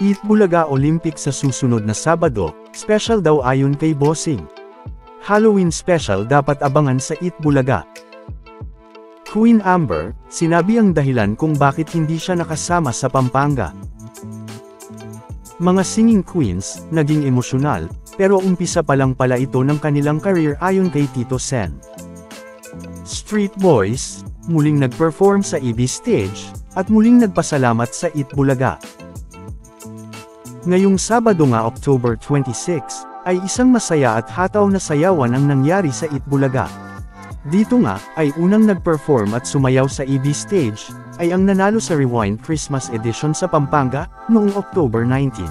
Eat Bulaga Olympics sa susunod na Sabado, special daw ayon kay Bossing. Halloween special dapat abangan sa Eat Bulaga. Queen Amber, sinabi ang dahilan kung bakit hindi siya nakasama sa Pampanga. Mga singing queens, naging emosyonal, pero umpisa pa lang pala ito ng kanilang career ayon kay Tito Sen. Street Boys, muling nag-perform sa EB stage, at muling nagpasalamat sa Eat Bulaga. Ngayong Sabado nga October 26, ay isang masaya at hataw na sayawan ang nangyari sa Eat Bulaga. Dito nga, ay unang nag-perform at sumayaw sa EB stage, ay ang nanalo sa Rewind Christmas Edition sa Pampanga, noong October 19.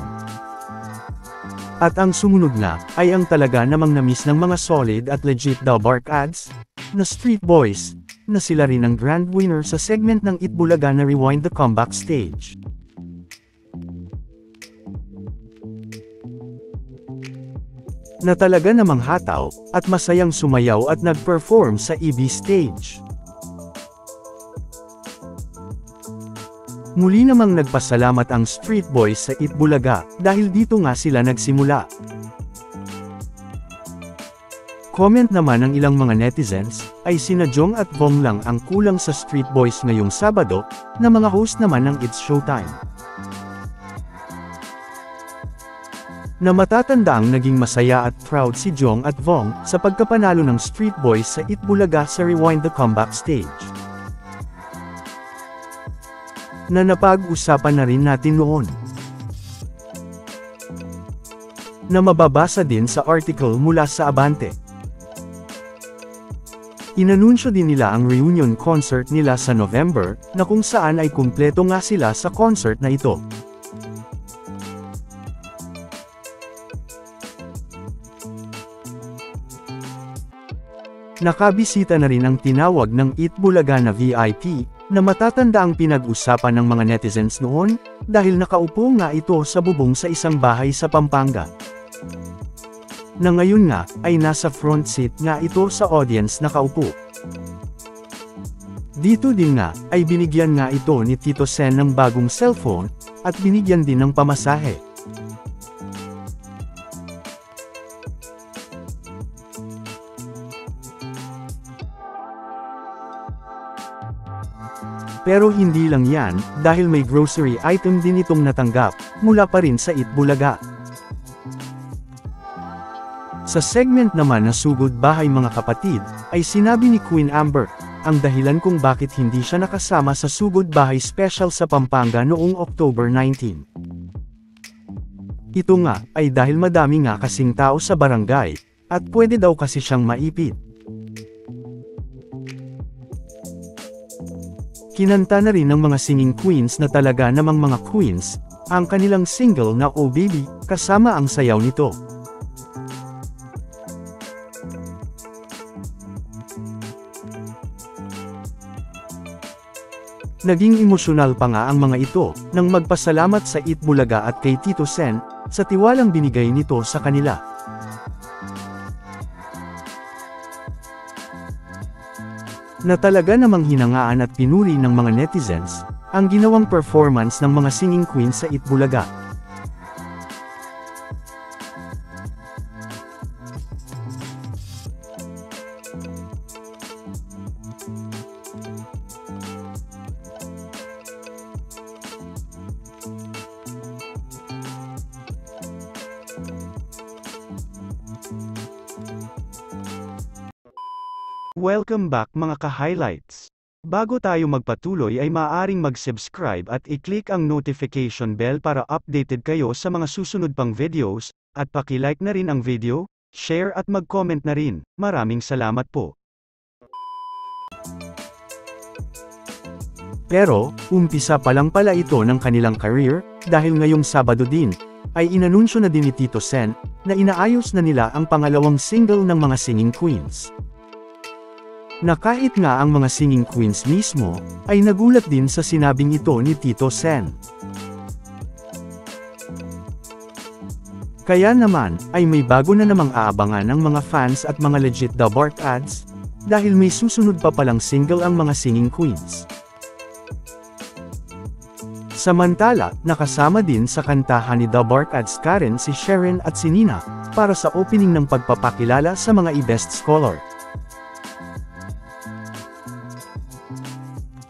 At ang sumunod na, ay ang talaga namang namiss ng mga solid at legit daw bark ads, na Street Boys, na sila rin ang grand winner sa segment ng Eat Bulaga na Rewind the Comeback Stage. Na talaga namang hataw, at masayang sumayaw at nag-perform sa EB stage. Muli namang nagpasalamat ang Street Boys sa Eat Bulaga, dahil dito nga sila nagsimula. Comment naman ng ilang mga netizens, ay sina Jong at Vong lang ang kulang sa Street Boys ngayong Sabado, na mga host naman ng It's Showtime. Na matatandaang naging masaya at proud si Jong at Vong sa pagkapanalo ng Street Boys sa Eat Bulaga sa Rewind the Comeback Stage. Na napag-usapan na rin natin noon. Na mababasa din sa article mula sa Abante. Inanunsyo din nila ang reunion concert nila sa November, na kung saan ay kumpleto nga sila sa concert na ito. Nakabisita na rin ang tinawag ng Eat Bulaga na VIP, na matatanda ang pinag-usapan ng mga netizens noon, dahil nakaupo nga ito sa bubong sa isang bahay sa Pampanga. Na ngayon nga, ay nasa front seat nga ito sa audience nakaupo. Dito din nga, ay binigyan nga ito ni Tito Sen ng bagong cellphone, at binigyan din ng pamasahe. Pero hindi lang yan, dahil may grocery item din itong natanggap, mula pa rin sa Eat Bulaga. Sa segment naman na Sugod Bahay Mga Kapatid, ay sinabi ni Queen Amber, ang dahilan kung bakit hindi siya nakasama sa Sugod Bahay Special sa Pampanga noong October 19. Ito nga, ay dahil madami nga kasing tao sa barangay, at pwede daw kasi siyang maipit. Kinanta na rin ng mga singing queens na talaga namang mga queens, ang kanilang single na Oh Baby, kasama ang sayaw nito. Naging emosyonal pa nga ang mga ito, nang magpasalamat sa Eat Bulaga at kay Tito Sen, sa tiwalang binigay nito sa kanila. Na talaga namang hinangaan at pinuri ng mga netizens, ang ginawang performance ng mga singing queens sa Eat Bulaga. Welcome back mga ka-highlights. Bago tayo magpatuloy ay maaaring mag-subscribe at i-click ang notification bell para updated kayo sa mga susunod pang videos, at paki-like na rin ang video, share at mag-comment na rin. Maraming salamat po. Pero, umpisa pa lang pala ito ng kanilang career, dahil ngayong Sabado din, ay inanunsyo na din ni Tito Sen, na inaayos na nila ang pangalawang single ng mga singing queens. Na kahit nga ang mga singing queens mismo, ay nagulat din sa sinabing ito ni Tito Sen. Kaya naman, ay may bago na namang aabangan ng mga fans at mga legit the bark ads, dahil may susunod pa palang single ang mga singing queens. Samantala, nakasama din sa kantahan ni The Barkads Karen si Sharon at si Nina, para sa opening ng pagpapakilala sa mga e-best scholar.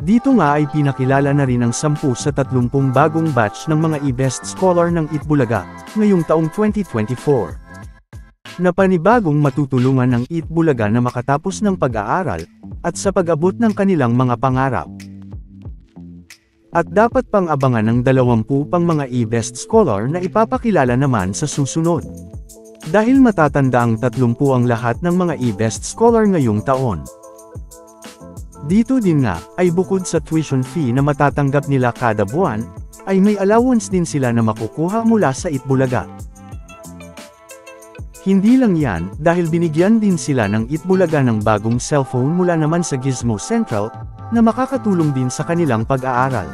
Dito nga ay pinakilala na rin ang 10 sa 30 bagong batch ng mga e-best scholar ng Itbulaga, ngayong taong 2024. Na panibagong matutulungan ng Itbulaga na makatapos ng pag-aaral, at sa pag-abot ng kanilang mga pangarap. At dapat pang abangan ng 20 pang mga e-best scholar na ipapakilala naman sa susunod. Dahil matatanda ang 30 ang lahat ng mga e-best scholar ngayong taon. Dito din nga, ay bukod sa tuition fee na matatanggap nila kada buwan, ay may allowance din sila na makukuha mula sa Itbulaga. Hindi lang yan, dahil binigyan din sila ng Itbulaga ng bagong cellphone mula naman sa Gizmo Central, na makakatulong din sa kanilang pag-aaral.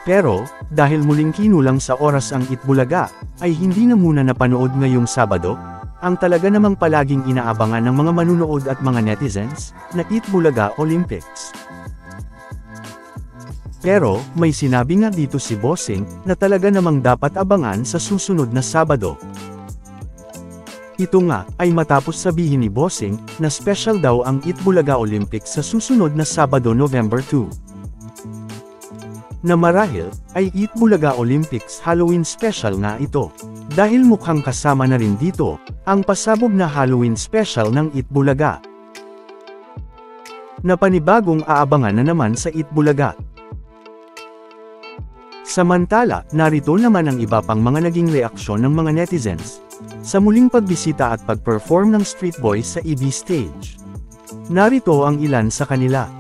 Pero, dahil muling kinulang sa oras ang Itbulaga, ay hindi na muna napanood ngayong Sabado, ang talaga namang palaging inaabangan ng mga manunood at mga netizens, na Itbulaga Olympics. Pero, may sinabi nga dito si Bossing, na talaga namang dapat abangan sa susunod na Sabado. Ito nga, ay matapos sabihin ni Bossing, na special daw ang Itbulaga Olympics sa susunod na Sabado November 2. Na marahil, ay Itbulaga Olympics Halloween special nga ito. Dahil mukhang kasama na rin dito, ang pasabog na Halloween special ng Itbulaga. Na panibagong aabangan na naman sa Itbulaga. Samantala, narito naman ang iba pang mga naging reaksyon ng mga netizens sa muling pagbisita at pag-perform ng Street Boys sa EB stage. Narito ang ilan sa kanila.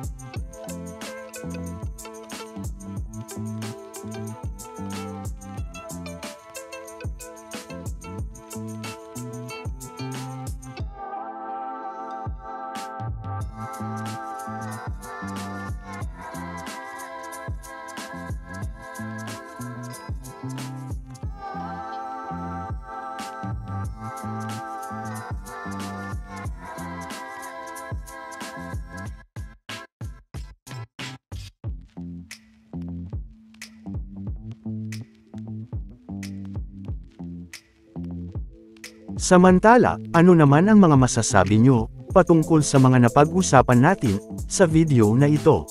Samantala, ano naman ang mga masasabi nyo patungkol sa mga napag-usapan natin sa video na ito?